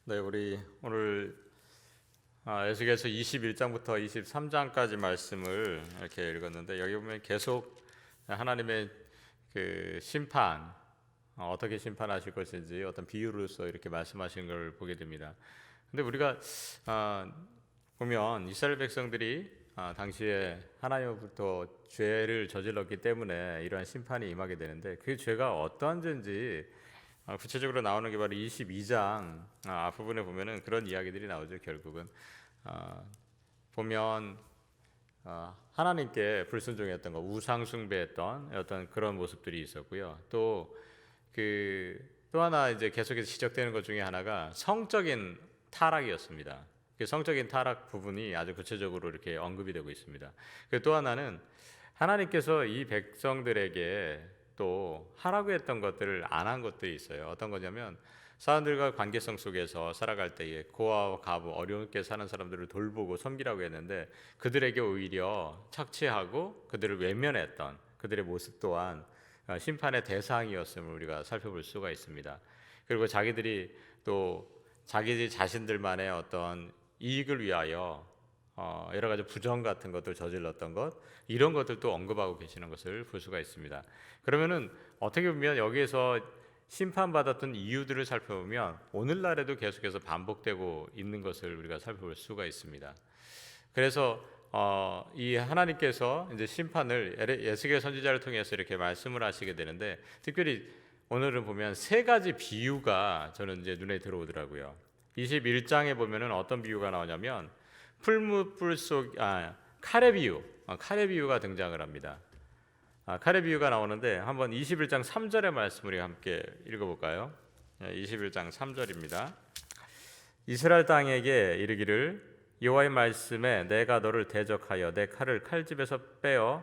네, 우리 오늘 에스겔서 21장부터 23장까지 말씀을 이렇게 읽었는데 여기 보면 계속 하나님의 그 심판, 어떻게 심판하실 것인지 어떤 비유로서 이렇게 말씀하시는 걸 보게 됩니다. 근데 우리가 보면 이스라엘 백성들이 당시에 하나님으로부터 죄를 저질렀기 때문에 이러한 심판이 임하게 되는데 그 죄가 어떠한 죄인지 구체적으로 나오는 게 바로 22장 앞부분에 보면은 그런 이야기들이 나오죠. 결국은 보면 하나님께 불순종했던 거, 우상 숭배했던 어떤 그런 모습들이 있었고요. 또 하나 이제 계속해서 지적되는 것 중에 하나가 성적인 타락이었습니다. 그 성적인 타락 부분이 아주 구체적으로 이렇게 언급이 되고 있습니다. 또 하나는 하나님께서 이 백성들에게 또 하라고 했던 것들을 안 한 것들이 있어요. 어떤 거냐면 사람들과 관계성 속에서 살아갈 때에 고아와 과부 어렵게 사는 사람들을 돌보고 섬기라고 했는데 그들에게 오히려 착취하고 그들을 외면했던 그들의 모습 또한 심판의 대상이었음을 우리가 살펴볼 수가 있습니다. 그리고 자기들이 또 자기 자신들만의 어떤 이익을 위하여 여러 가지 부정 같은 것들 저질렀던 것, 이런 것들도 언급하고 계시는 것을 볼 수가 있습니다. 그러면은 어떻게 보면 여기에서 심판받았던 이유들을 살펴보면 오늘날에도 계속해서 반복되고 있는 것을 우리가 살펴볼 수가 있습니다. 그래서 이 하나님께서 이제 심판을 에스겔 선지자를 통해서 이렇게 말씀을 하시게 되는데, 특별히 오늘은 보면 세 가지 비유가 저는 이제 눈에 들어오더라고요. 21장에 보면은 어떤 비유가 나오냐면 풀무불 속 카레 비유가 등장을 합니다. 카레 비유가 나오는데 한번 21장 3절의 말씀을 함께 읽어볼까요? 21장 3절입니다. 이스라엘 땅에게 이르기를 여호와의 말씀에 내가 너를 대적하여 내 칼을 칼집에서 빼어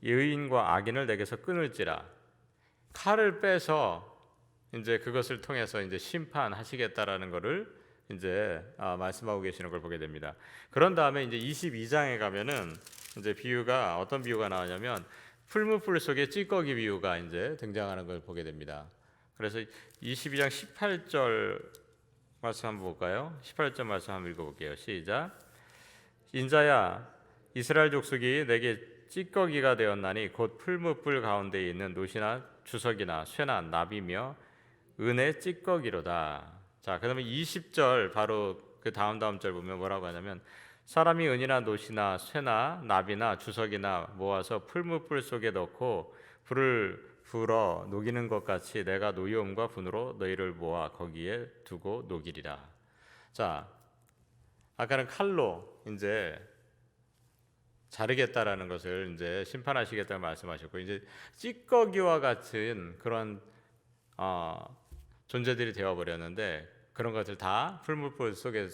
의인과 악인을 내게서 끊을지라. 칼을 빼서 이제 그것을 통해서 이제 심판하시겠다라는 것을 이제 말씀하고 계시는 걸 보게 됩니다. 그런 다음에 이제 22장에 가면은 이제 비유가 어떤 비유가 나오냐면 풀무불 속에 찌꺼기 비유가 이제 등장하는 걸 보게 됩니다. 그래서 22장 18절 말씀 한번 볼까요? 18절 말씀 한번 읽어볼게요. 시작. 인자야, 이스라엘 족속이 내게 찌꺼기가 되었나니 곧 풀무불 가운데 있는 노시나 주석이나 쇠나 나비며 은의 찌꺼기로다. 자, 그다음에 20절 바로 그 다음 절 보면 뭐라고 하냐면 사람이 은이나 노시나 쇠나 나비나 주석이나 모아서 풀무불 속에 넣고 불을 불어 녹이는 것 같이 내가 노여움과 분으로 너희를 모아 거기에 두고 녹이리라. 자, 아까는 칼로 이제 자르겠다라는 것을 이제 심판하시겠다고 말씀하셨고, 이제 찌꺼기와 같은 그런 존재들이 되어버렸는데 그런 것을 다 풀무불 속에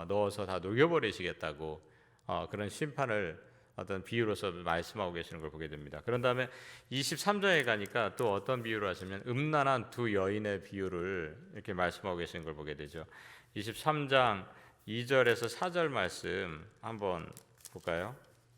넣어서 다 녹여버리시겠다고 그런 심판을 어떤 비유로서 말씀하고 계시는 걸 보게 됩니다. 그런 다음에 23장에 가니까 또 어떤 비유를 하시면 음란한 두 여인의 비유를 이렇게 말씀하고 계시는 걸 보게 되죠. 23장 2절에서 4절 말씀 한번 볼까요?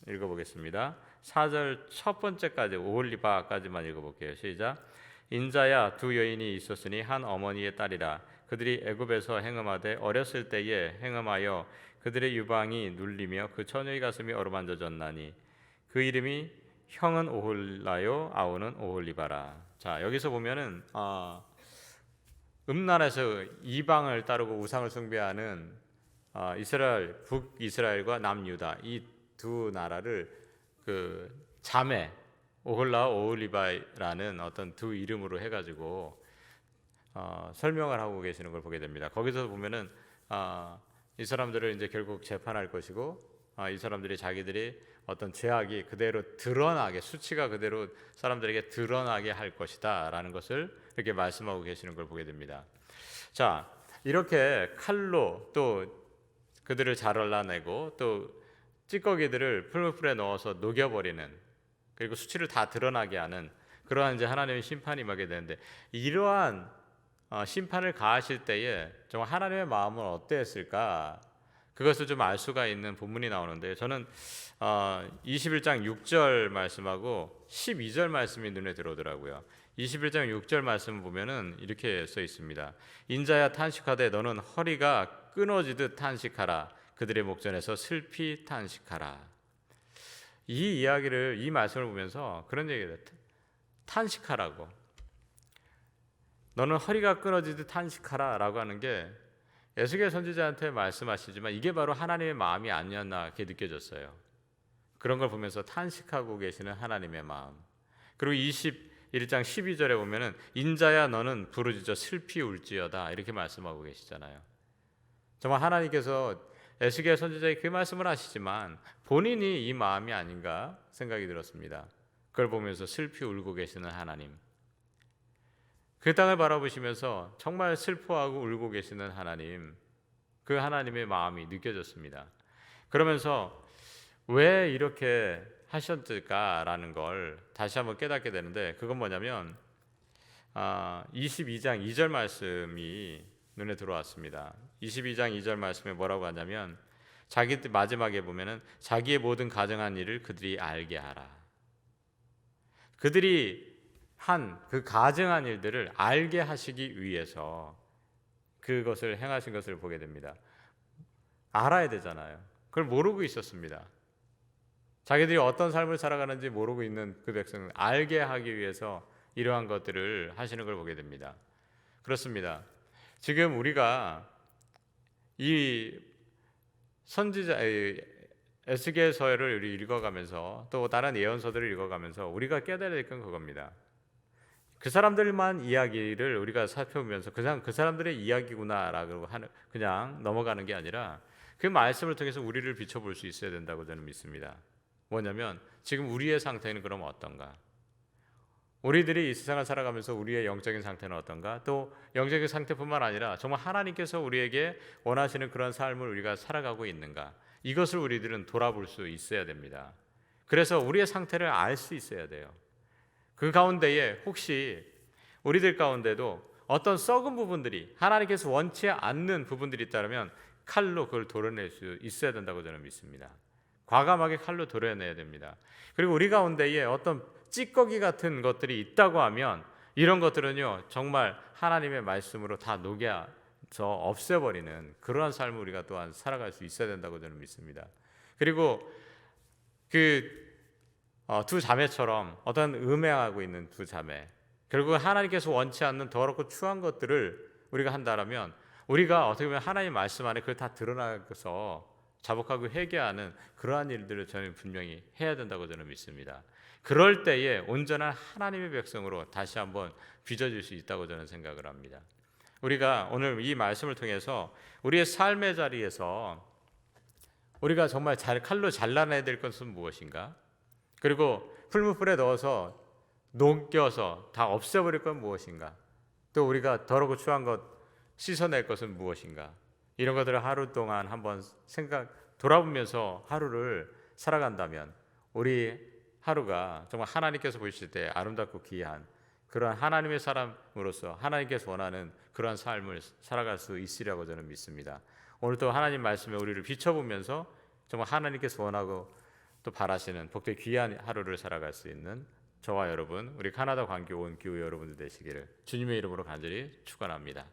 읽어보겠습니다. 4절 첫 번째까지 오홀리바까지만 읽어볼게요. 시작. 인자야, 두 여인이 있었으니 한 어머니의 딸이라. 그들이 애굽에서 행음하되 어렸을 때에 행음하여 그들의 유방이 눌리며 그 처녀의 가슴이 어루만져졌나니 그 이름이 형은 오홀라요 아우는 오홀리바라. 자, 여기서 보면은 음란에서 이방을 따르고 우상을 숭배하는 이스라엘, 북이스라엘과 남유다 이 두 나라를 그 자매 오홀라 오홀리바라는 어떤 두 이름으로 해가지고 설명을 하고 계시는 걸 보게 됩니다. 거기서 보면은 이 사람들을 이제 결국 재판할 것이고 이 사람들이 자기들이 어떤 죄악이 그대로 드러나게 수치가 그대로 사람들에게 드러나게 할 것이다라는 것을 이렇게 말씀하고 계시는 걸 보게 됩니다. 자, 이렇게 칼로 또 그들을 잘라내고 또 찌꺼기들을 풀무불에 넣어서 녹여버리는, 그리고 수치를 다 드러나게 하는 그러한 이제 하나님의 심판이 임하게 되는데, 이러한 심판을 가하실 때에 정말 하나님의 마음은 어땠을까? 그것을 좀 알 수가 있는 본문이 나오는데, 저는 21장 6절 말씀하고 12절 말씀이 눈에 들어오더라고요. 21장 6절 말씀을 보면은 이렇게 써 있습니다. 인자야 탄식하되 너는 허리가 끊어지듯 탄식하라. 그들의 목전에서 슬피 탄식하라. 이 이야기를, 이 말씀을 보면서 그런 얘기를 해요. 탄식하라고. 너는 허리가 끊어지듯 탄식하라 라고 하는 게 에스겔 선지자한테 말씀하시지만 이게 바로 하나님의 마음이 아니었나 이렇게 느껴졌어요. 그런 걸 보면서 탄식하고 계시는 하나님의 마음. 그리고 21장 12절에 보면은 인자야 너는 부르짖어 슬피 울지어다 이렇게 말씀하고 계시잖아요. 정말 하나님께서 에스겔 선지자의 그 말씀을 하시지만 본인이 이 마음이 아닌가 생각이 들었습니다. 그걸 보면서 슬피 울고 계시는 하나님, 그 땅을 바라보시면서 정말 슬퍼하고 울고 계시는 하나님, 그 하나님의 마음이 느껴졌습니다. 그러면서 왜 이렇게 하셨을까라는 걸 다시 한번 깨닫게 되는데, 그건 뭐냐면 22장 2절 말씀이 눈에 들어왔습니다. 22장 2절 말씀에 뭐라고 하냐면 마지막에 보면은 자기의 모든 가정한 일을 그들이 알게 하라. 그들이 한 그 가증한 일들을 알게 하시기 위해서 그것을 행하신 것을 보게 됩니다. 알아야 되잖아요. 그걸 모르고 있었습니다. 자기들이 어떤 삶을 살아가는지 모르고 있는 그 백성을 알게 하기 위해서 이러한 것들을 하시는 걸 보게 됩니다. 그렇습니다. 지금 우리가 이 선지자 에스겔서를 읽어가면서 또 다른 예언서들을 읽어가면서 우리가 깨달아야 될 건 그겁니다. 그 사람들만 이야기를 우리가 살펴보면서 그냥 그 사람들의 이야기구나라고 그냥 넘어가는 게 아니라 그 말씀을 통해서 우리를 비춰볼 수 있어야 된다고 저는 믿습니다. 뭐냐면 지금 우리의 상태는 그럼 어떤가? 우리들이 이 세상을 살아가면서 우리의 영적인 상태는 어떤가? 또 영적인 상태뿐만 아니라 정말 하나님께서 우리에게 원하시는 그런 삶을 우리가 살아가고 있는가? 이것을 우리들은 돌아볼 수 있어야 됩니다. 그래서 우리의 상태를 알 수 있어야 돼요. 그 가운데에 혹시 우리들 가운데도 어떤 썩은 부분들이, 하나님께서 원치 않는 부분들이 있다면 칼로 그걸 도려낼 수 있어야 된다고 저는 믿습니다. 과감하게 칼로 도려내야 됩니다. 그리고 우리 가운데에 어떤 찌꺼기 같은 것들이 있다고 하면 이런 것들은요 정말 하나님의 말씀으로 다 녹여서 없애버리는 그러한 삶을 우리가 또한 살아갈 수 있어야 된다고 저는 믿습니다. 그리고 두 자매처럼 어떤 음행하고 있는 두 자매, 결국 하나님께서 원치 않는 더럽고 추한 것들을 우리가 한다라면 우리가 어떻게 보면 하나님 말씀 안에 그걸 다 드러나서 자복하고 회개하는 그러한 일들을 저는 분명히 해야 된다고 저는 믿습니다. 그럴 때에 온전한 하나님의 백성으로 다시 한번 빚어질 수 있다고 저는 생각을 합니다. 우리가 오늘 이 말씀을 통해서 우리의 삶의 자리에서 우리가 정말 칼로 잘라내야 될 것은 무엇인가? 그리고 풀무불에 넣어서 녹여서 다 없애버릴 건 무엇인가? 또 우리가 더럽고 추한 것 씻어낼 것은 무엇인가? 이런 것들을 하루 동안 한번 돌아보면서 하루를 살아간다면 우리 하루가 정말 하나님께서 보실 때 아름답고 귀한 그러한 하나님의 사람으로서 하나님께서 원하는 그러한 삶을 살아갈 수 있으리라고 저는 믿습니다. 오늘도 하나님 말씀에 우리를 비춰보면서 정말 하나님께서 원하고 또 바라시는 복되게 귀한 하루를 살아갈 수 있는 저와 여러분, 우리 카나다 광교 온 교회 여러분들 되시기를 주님의 이름으로 간절히 축원합니다.